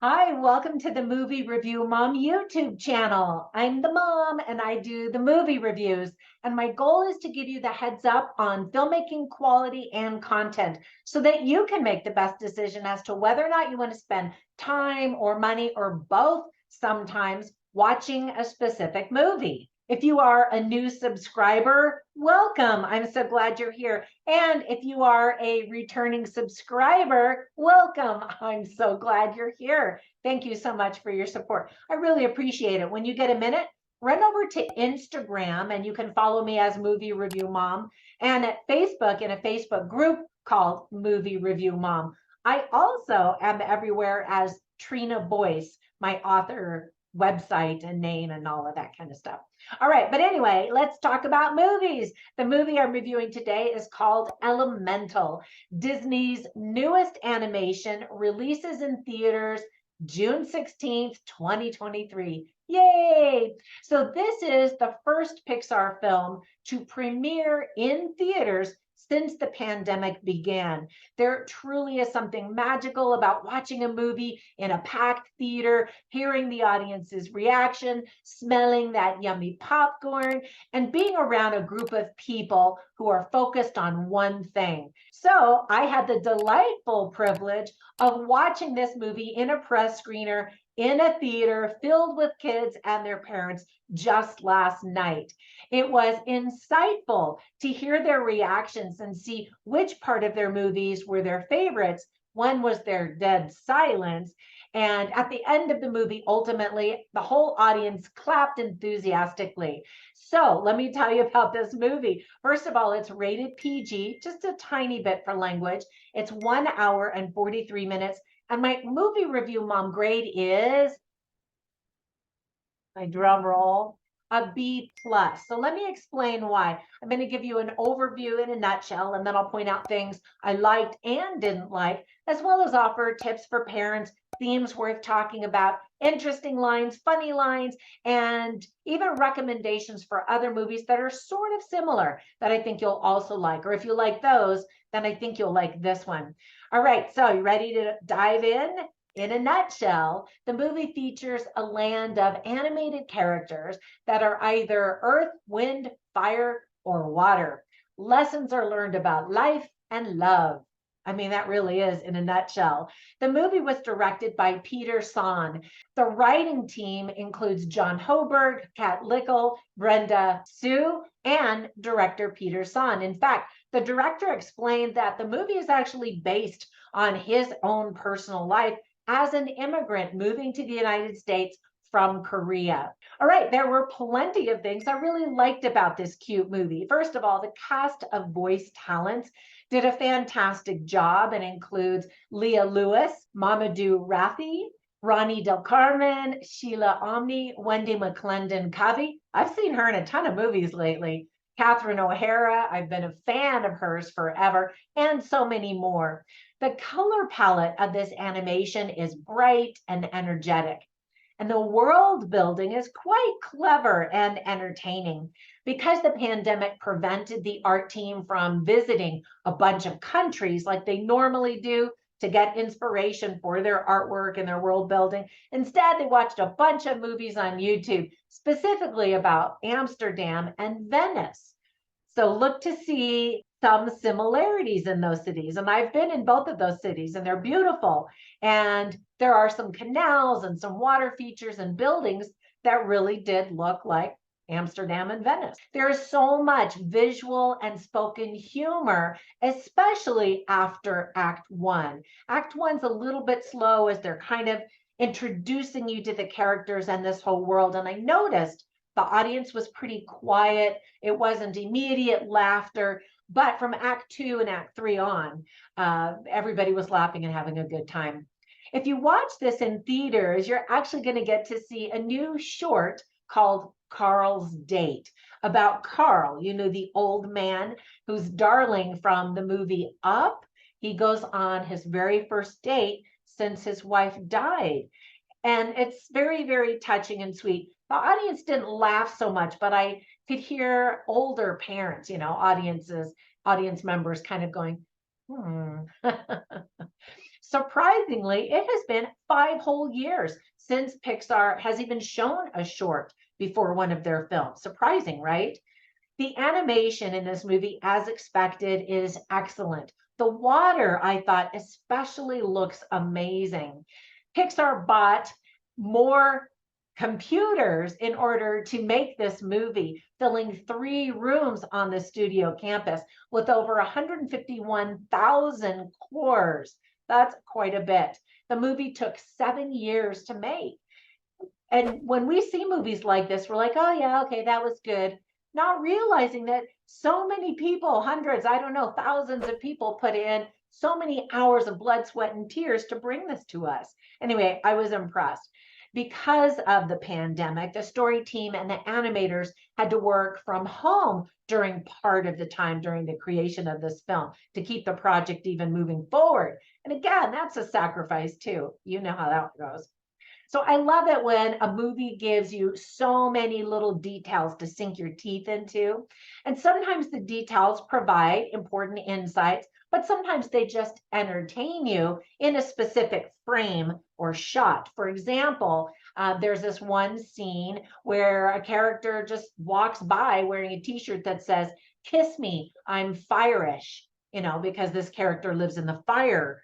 Hi, welcome to the Movie Review Mom YouTube channel. I'm the mom and I do the movie reviews. And my goal is to give you the heads up on filmmaking quality and content so that you can make the best decision as to whether or not you want to spend time or money or both sometimes watching a specific movie. If you are a new subscriber, welcome. I'm so glad you're here. And if you are a returning subscriber, welcome. I'm so glad you're here. Thank you so much for your support. I really appreciate it. When you get a minute, run over to Instagram and you can follow me as Movie Review Mom, and at Facebook in a Facebook group called Movie Review Mom. I also am everywhere as Trina Boice, my author website and name and all of that kind of stuff. All right, but anyway, let's talk about movies. The movie I'm reviewing today is called Elemental. Disney's newest animation releases in theaters June 16th, 2023. Yay! So this is the first Pixar film to premiere in theaters since the pandemic began. There truly is something magical about watching a movie in a packed theater, hearing the audience's reaction, smelling that yummy popcorn, and being around a group of people who are focused on one thing. So I had the delightful privilege of watching this movie in a press screener in a theater filled with kids and their parents just last night. It was insightful to hear their reactions and see which part of their movies were their favorites. One was their dead silence. And at the end of the movie, ultimately, the whole audience clapped enthusiastically. So let me tell you about this movie. First of all, it's rated PG, just a tiny bit for language. It's 1 hour and 43 minutes. And my movie review mom grade is, my drum roll, a B plus. So let me explain why. I'm going to give you an overview in a nutshell, and then I'll point out things I liked and didn't like, as well as offer tips for parents, themes worth talking about, interesting lines, funny lines, and even recommendations for other movies that are sort of similar that I think you'll also like. Or if you like those, then I think you'll like this one. All right, so you ready to dive in? In a nutshell, the movie features a land of animated characters that are either earth, wind, fire, or water. Lessons are learned about life and love. I mean, that really is in a nutshell. The movie was directed by Peter Sohn. The writing team includes John Hoberg, Kat Lickle, Brenda Sue, and director Peter Sohn. In fact, the director explained that the movie is actually based on his own personal life as an immigrant moving to the United States from Korea. All right, there were plenty of things I really liked about this cute movie. First of all, the cast of voice talents did a fantastic job and includes Leah Lewis, Mamadou Rafi, Ronnie Del Carmen, Sheila Omni, Wendy McLendon-Covey. I've seen her in a ton of movies lately. Catherine O'Hara, I've been a fan of hers forever, and so many more. The color palette of this animation is bright and energetic. And the world building is quite clever and entertaining. Because the pandemic prevented the art team from visiting a bunch of countries like they normally do to get inspiration for their artwork and their world building, instead, they watched a bunch of movies on YouTube, specifically about Amsterdam and Venice. So look to see some similarities in those cities. And I've been in both of those cities and they're beautiful. And there are some canals and some water features and buildings that really did look like Amsterdam and Venice. There is so much visual and spoken humor, especially after Act One. Act One's a little bit slow as they're kind of introducing you to the characters and this whole world. And I noticed the audience was pretty quiet. It wasn't immediate laughter, but from Act Two and Act Three on, everybody was laughing and having a good time. If you watch this in theaters, you're actually going to get to see a new short called Carl's Date about Carl, you know, the old man who's darling from the movie Up. He goes on his very first date since his wife died. And it's very, very touching and sweet. The audience didn't laugh so much, but I could hear older parents, you know, audience members kind of going, hmm. Surprisingly, it has been 5 whole years since Pixar has even shown a short before one of their films. Surprising, right? The animation in this movie, as expected, is excellent. The water, I thought, especially looks amazing. Pixar bought more computers in order to make this movie, filling 3 rooms on the studio campus with over 151,000 cores. That's quite a bit. The movie took 7 years to make. And when we see movies like this, we're like, oh, yeah, okay, that was good. Not realizing that so many people, hundreds, I don't know, thousands of people put in so many hours of blood, sweat, and tears to bring this to us. Anyway, I was impressed. Because of the pandemic, the story team and the animators had to work from home during part of the time during the creation of this film to keep the project even moving forward. And again, that's a sacrifice too. You know how that goes. So I love it when a movie gives you so many little details to sink your teeth into. And sometimes the details provide important insights, but sometimes they just entertain you in a specific frame or shot. For example, there's this one scene where a character just walks by wearing a t-shirt that says, "Kiss me, I'm fire-ish," because this character lives in the fire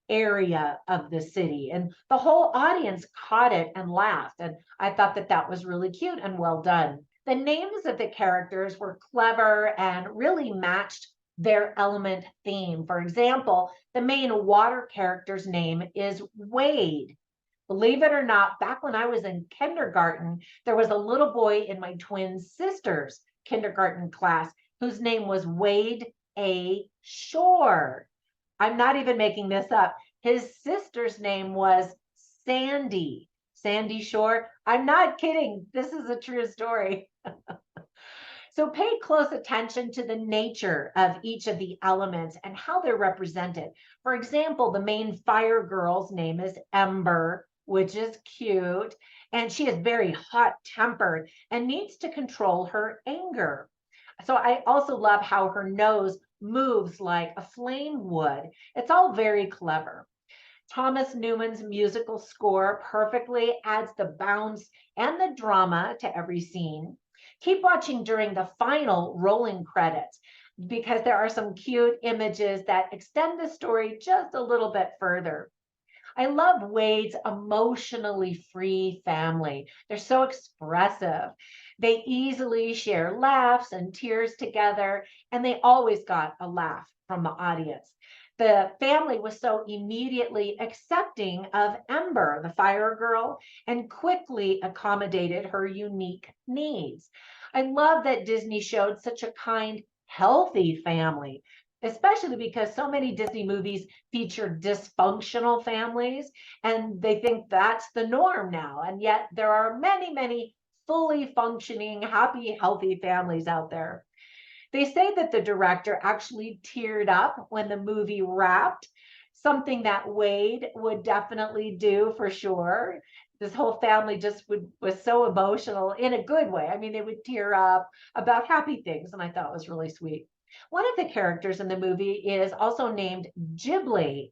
area of the city, and the whole audience caught it and laughed, and I thought that that was really cute and well done. The names of the characters were clever and really matched their element theme. For example, the main water character's name is Wade. Believe it or not, back when I was in kindergarten, there was a little boy in my twin sister's kindergarten class whose name was Wade A. Shore. I'm not even making this up. His sister's name was Sandy. Sandy Shore. I'm not kidding. This is a true story. So pay close attention to the nature of each of the elements and how they're represented. For example, the main fire girl's name is Ember, which is cute, and she is very hot-tempered and needs to control her anger. So I also love how her nose moves like a flame would. It's all very clever. Thomas Newman's musical score perfectly adds the bounce and the drama to every scene. Keep watching during the final rolling credits because there are some cute images that extend the story just a little bit further. I love Wade's emotionally free family. They're so expressive. They easily share laughs and tears together, and they always got a laugh from the audience. The family was so immediately accepting of Ember, the fire girl, and quickly accommodated her unique needs. I love that Disney showed such a kind, healthy family, especially because so many Disney movies feature dysfunctional families, and they think that's the norm now. And yet there are many, many fully functioning, happy, healthy families out there. They say that the director actually teared up when the movie wrapped, something that Wade would definitely do for sure. This whole family just was so emotional in a good way. I mean, they would tear up about happy things, and I thought it was really sweet. One of the characters in the movie is also named Ghibli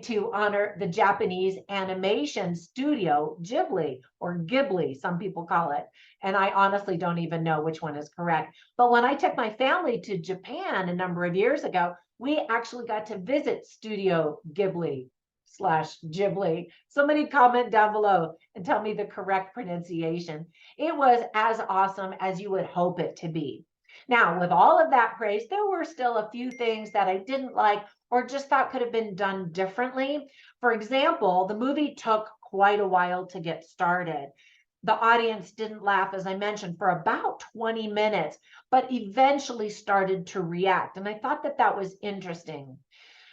to honor the Japanese animation studio Ghibli, or Ghibli, some people call it. And I honestly don't even know which one is correct. But when I took my family to Japan a number of years ago, we actually got to visit Studio Ghibli slash Ghibli. Somebody comment down below and tell me the correct pronunciation. It was as awesome as you would hope it to be. Now, with all of that praise, there were still a few things that I didn't like or just thought could have been done differently. For example, the movie took quite a while to get started. The audience didn't laugh, as I mentioned, for about 20 minutes, but eventually started to react. And I thought that that was interesting.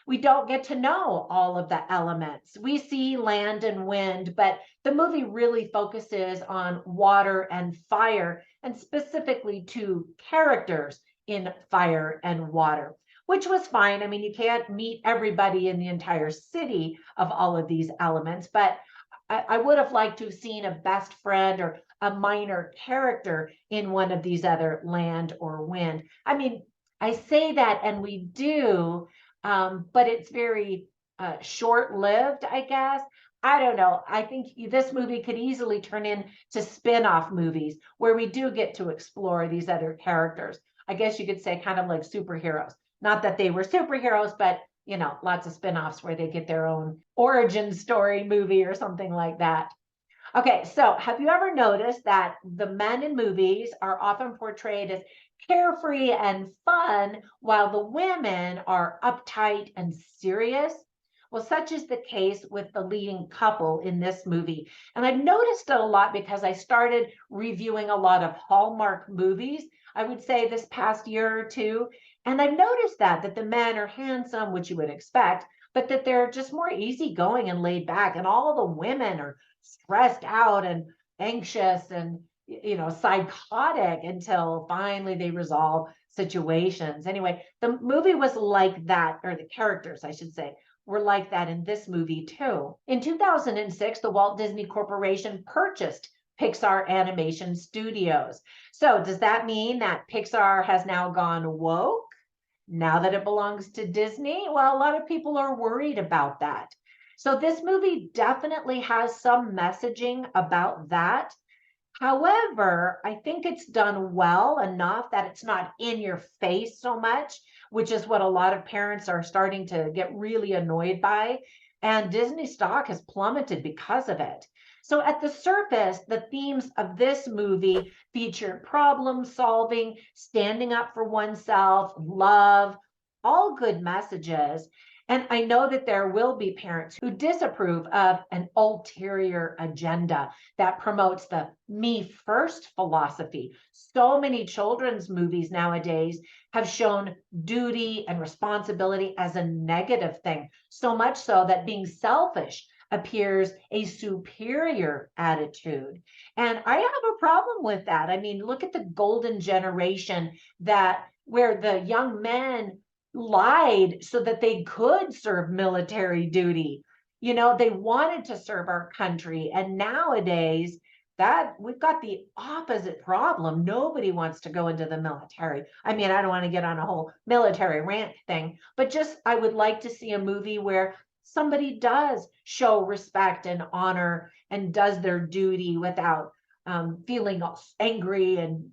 We don't get to know all of the elements. We see land and wind, but the movie really focuses on water and fire, and specifically two characters in fire and water, which was fine. I mean, you can't meet everybody in the entire city of all of these elements, but I would have liked to have seen a best friend or a minor character in one of these other land or wind. I mean, I say that and we do, but it's very short-lived, I guess. I don't know. I think this movie could easily turn into spin-off movies where we do get to explore these other characters. I guess you could say kind of like superheroes. Not that they were superheroes, but lots of spin-offs where they get their own origin story movie or something like that. Okay, so have you ever noticed that the men in movies are often portrayed as carefree and fun, while the women are uptight and serious? Well, such is the case with the leading couple in this movie. And I've noticed it a lot because I started reviewing a lot of Hallmark movies, I would say this past year or two. And I've noticed that the men are handsome, which you would expect, but that they're just more easygoing and laid back. And all the women are stressed out and anxious and psychotic until finally they resolve situations. Anyway, the movie was like that, or the characters, I should say, were like that in this movie too. In 2006, the Walt Disney Corporation purchased Pixar Animation Studios. So does that mean that Pixar has now gone woke now that it belongs to Disney? Well, a lot of people are worried about that. So this movie definitely has some messaging about that. However, I think it's done well enough that it's not in your face so much, which is what a lot of parents are starting to get really annoyed by. And Disney stock has plummeted because of it. So at the surface, the themes of this movie feature problem solving, standing up for oneself, love, all good messages. And I know that there will be parents who disapprove of an ulterior agenda that promotes the me first philosophy. So many children's movies nowadays have shown duty and responsibility as a negative thing, so much so that being selfish appears a superior attitude. And I have a problem with that. I mean, look at the golden generation where the young men lied so that they could serve military duty. They wanted to serve our country. And nowadays, that we've got the opposite problem. Nobody wants to go into the military. I mean, I don't want to get on a whole military rant thing, but just I would like to see a movie where somebody does show respect and honor and does their duty without feeling angry and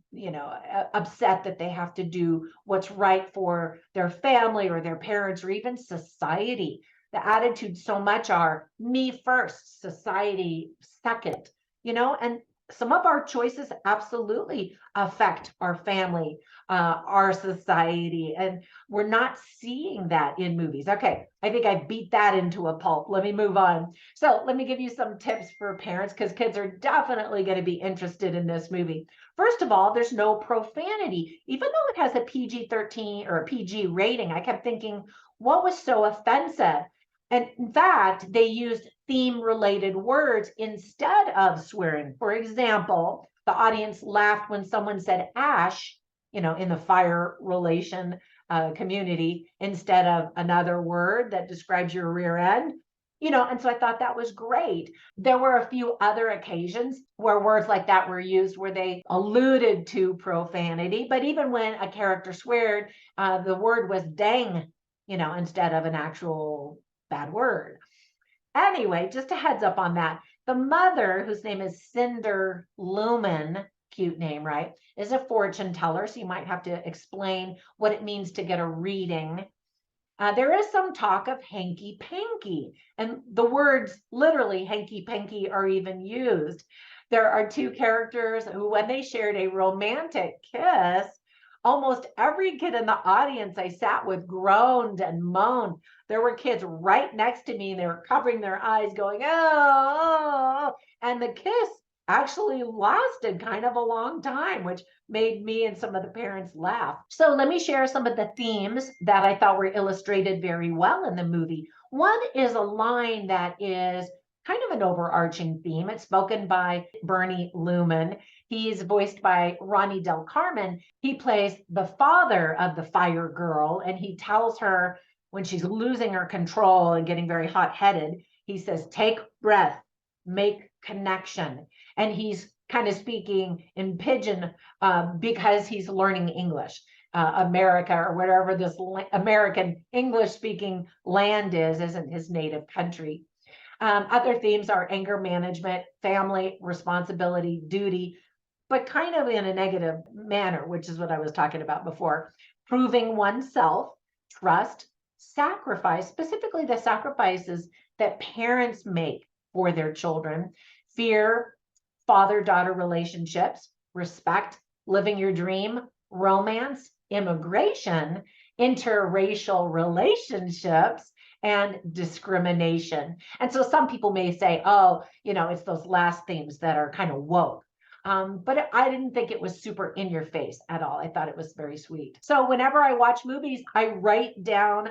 upset that they have to do what's right for their family or their parents or even society. The attitudes so much are me first, society second, and some of our choices absolutely affect our family, our society, and we're not seeing that in movies. Okay, I think I beat that into a pulp. Let me move on. So let me give you some tips for parents because kids are definitely going to be interested in this movie. First of all, there's no profanity. Even though it has a PG-13 or a PG rating, I kept thinking, what was so offensive? And in fact, they used theme-related words instead of swearing. For example, the audience laughed when someone said ash, in the fire relation community, instead of another word that describes your rear end. And so I thought that was great. There were a few other occasions where words like that were used where they alluded to profanity, but even when a character sweared, the word was dang, instead of an actual bad word. Anyway, just a heads up on that. The mother, whose name is Cinder Lumen, cute name, right, is a fortune teller. So you might have to explain what it means to get a reading. There is some talk of hanky panky, and the words literally hanky panky are even used. There are two characters who, when they shared a romantic kiss, almost every kid in the audience I sat with groaned and moaned. There were kids right next to me and they were covering their eyes going, oh, and the kiss actually lasted kind of a long time, which made me and some of the parents laugh. So let me share some of the themes that I thought were illustrated very well in the movie. One is a line that is kind of an overarching theme. It's spoken by Bernie Lumen. He's voiced by Ronnie Del Carmen. He plays the father of the fire girl, and he tells her when she's losing her control and getting very hot-headed, he says, take breath, make connection. And he's kind of speaking in pidgin because he's learning English. America or whatever this American English speaking land isn't his native country. Other themes are anger management, family, responsibility, duty, but kind of in a negative manner, which is what I was talking about before. Proving oneself, trust, sacrifice, specifically the sacrifices that parents make for their children, fear, father-daughter relationships, respect, living your dream, romance, immigration, interracial relationships, and discrimination. And so some people may say, oh, it's those last themes that are kind of woke. But I didn't think it was super in your face at all. I thought it was very sweet. So whenever I watch movies, I write down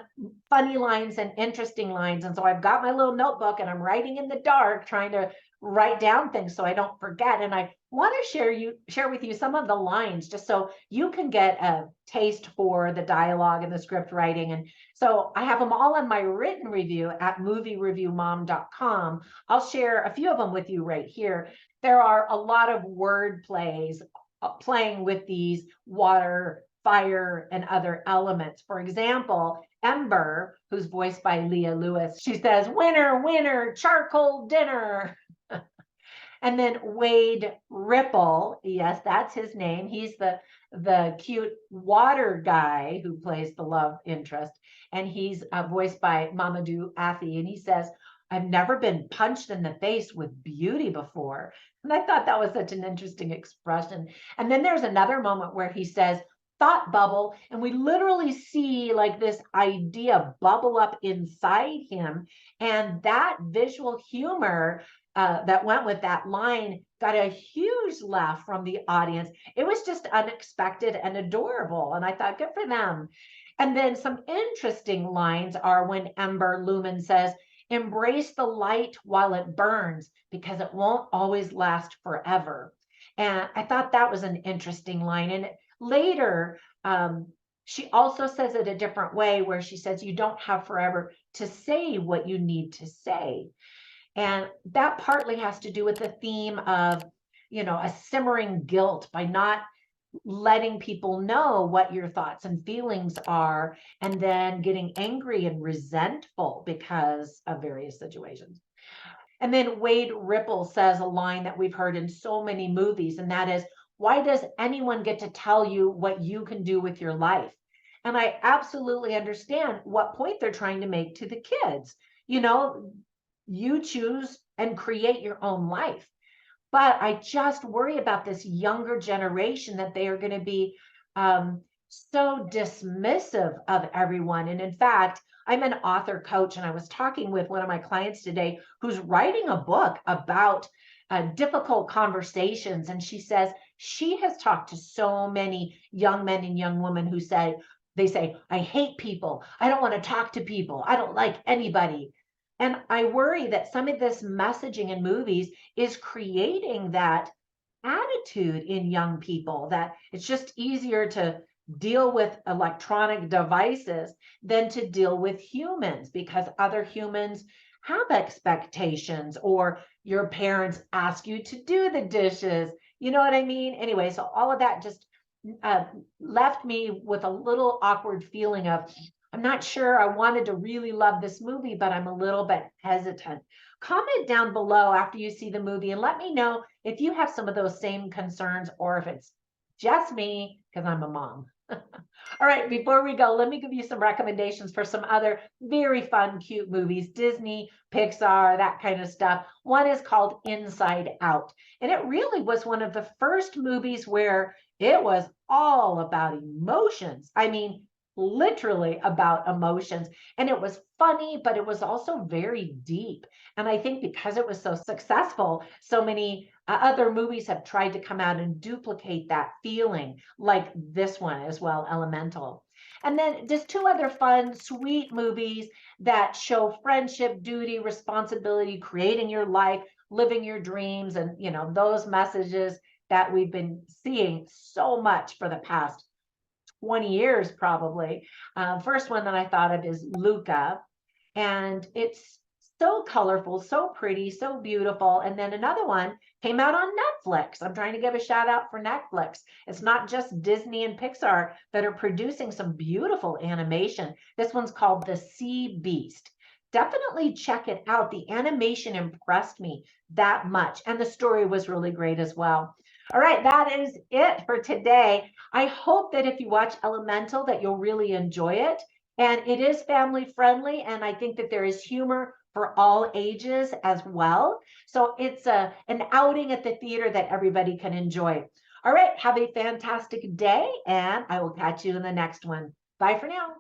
funny lines and interesting lines. And so I've got my little notebook and I'm writing in the dark, trying to write down things so I don't forget. And I want to share with you some of the lines just so you can get a taste for the dialogue and the script writing. And so I have them all in my written review at moviereviewmom.com. I'll share a few of them with you right here. There are a lot of word plays playing with these water, fire, and other elements. For example, Ember, who's voiced by Leah Lewis, she says, "Winner, winner, charcoal dinner." And then Wade Ripple, yes, that's his name. He's the cute water guy who plays the love interest. And he's voiced by Mamadou Athie. And he says, "I've never been punched in the face with beauty before." And I thought that was such an interesting expression. And then there's another moment where he says, "Thought bubble." And we literally see like this idea bubble up inside him. And that visual humor that went with that line got a huge laugh from the audience. It was just unexpected and adorable. And I thought, good for them. And then some interesting lines are when Ember Lumen says, "Embrace the light while it burns because it won't always last forever." And I thought that was an interesting line. And later, she also says it a different way where she says, "You don't have forever to say what you need to say." And that partly has to do with the theme of, a simmering guilt by not letting people know what your thoughts and feelings are, and then getting angry and resentful because of various situations. And then Wade Ripple says a line that we've heard in so many movies, and that is, "Why does anyone get to tell you what you can do with your life?" And I absolutely understand what point they're trying to make to the kids. You choose and create your own life. But I just worry about this younger generation that they are going to be so dismissive of everyone. And in fact, I'm an author coach, and I was talking with one of my clients today who's writing a book about difficult conversations. And she says she has talked to so many young men and young women who say, "I hate people. I don't want to talk to people. I don't like anybody." And I worry that some of this messaging in movies is creating that attitude in young people, that it's just easier to deal with electronic devices than to deal with humans because other humans have expectations, or your parents ask you to do the dishes. You know what I mean? Anyway, so all of that just left me with a little awkward feeling of, I'm not sure I wanted to really love this movie, but I'm a little bit hesitant. Comment down below after you see the movie and let me know if you have some of those same concerns or if it's just me because I'm a mom. All right, before we go, let me give you some recommendations for some other very fun, cute movies, Disney, Pixar, that kind of stuff. One is called Inside Out, and it really was one of the first movies where it was all about emotions. I mean, literally about emotions. And it was funny, but it was also very deep. And I think because it was so successful, so many other movies have tried to come out and duplicate that feeling, like this one as well, Elemental. And then just two other fun, sweet movies that show friendship, duty, responsibility, creating your life, living your dreams, and those messages that we've been seeing so much for the past 20 years probably. First one that I thought of is Luca, and it's So colorful, so pretty, so beautiful. And then another one came out on Netflix. I'm trying to give a shout out for Netflix. It's not just Disney and Pixar that are producing some beautiful animation. This one's called The Sea Beast. Definitely check it out. The animation impressed me that much, and the story was really great as well. All right, that is it for today. I hope that if you watch Elemental that you'll really enjoy it. And it is family friendly, and I think that there is humor for all ages as well. So it's an outing at the theater that everybody can enjoy. All right, have a fantastic day, and I will catch you in the next one. Bye for now.